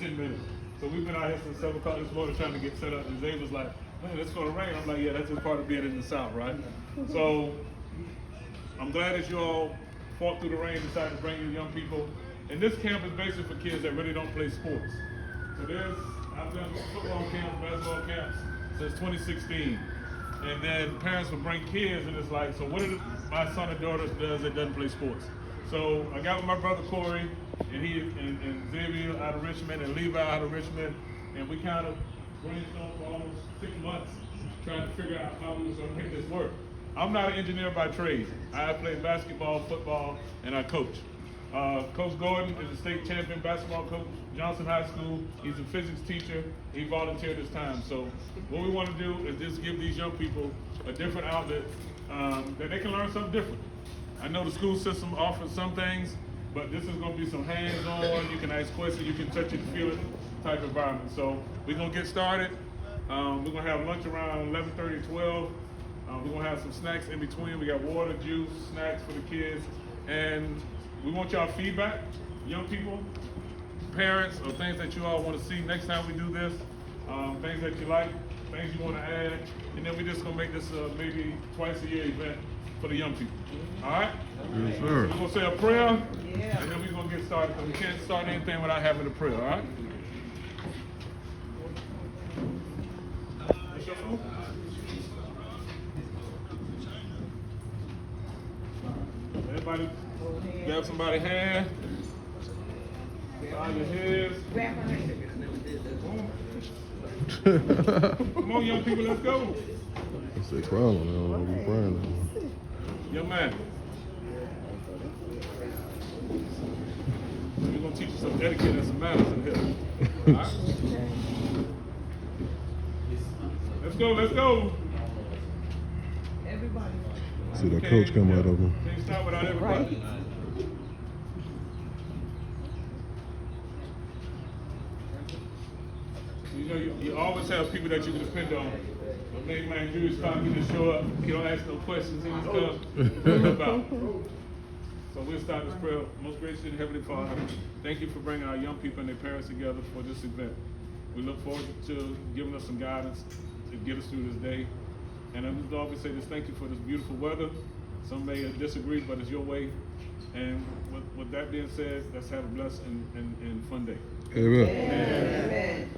10 minutes. So we've been out here since 7 o'clock this morning trying to get set up, and Zay was like, man, it's gonna rain. I'm like, yeah, that's just part of being in the South, right? So I'm glad that you all fought through the rain, decided to bring your young people. And this camp is basically for kids that really don't play sports. So I've done football camps, basketball camps since 2016. And then parents will bring kids, and it's like, so what if my son or daughter does that doesn't play sports? So I got with my brother Corey, and Xavier out of Richmond, and Levi out of Richmond, and we kind of brainstormed for almost 6 months trying to figure out how we was going to make this work. I'm not an engineer by trade. I play basketball, football, and I coach. Coach Gordon is a state champion basketball coach, Johnson High School. He's a physics teacher. He volunteered his time. So what we want to do is just give these young people a different outlet that they can learn something different. I know the school system offers some things, but this is going to be some hands-on, you can ask questions, you can touch it, feel it type environment. So we're going to get started. We're going to have lunch around 11:30, 12. We're going to have some snacks in between. We got water, juice, snacks for the kids. And we want y'all feedback, young people, parents, or things that you all want to see next time we do this, things that you like, things you want to add, and then we're just going to make this maybe twice a year event for the young people. All right? Yes, sir. We're going to say a prayer, and then we're going to get started, because we can't start anything without having a prayer, all right? What's your food? Everybody grab somebody's hand, bow your heads. Come on, young people, let's go. I said crying, I don't want to be crying. Young man. We're going to teach you some etiquette and some manners in here. All right? Let's go, let's go. Everybody. See that coach come out of him. Can't stop without everybody. You know, you always have people that you can depend on. My main man Julius Conklin just show up. He don't ask no questions. He just comes about. So we'll start this prayer. Most gracious and Heavenly Father, thank you for bringing our young people and their parents together for this event. We look forward to giving us some guidance to get us through this day. And I just always say this, thank you for this beautiful weather. Some may disagree, but it's your way. And with that being said, let's have a blessed and fun day. Amen. Amen.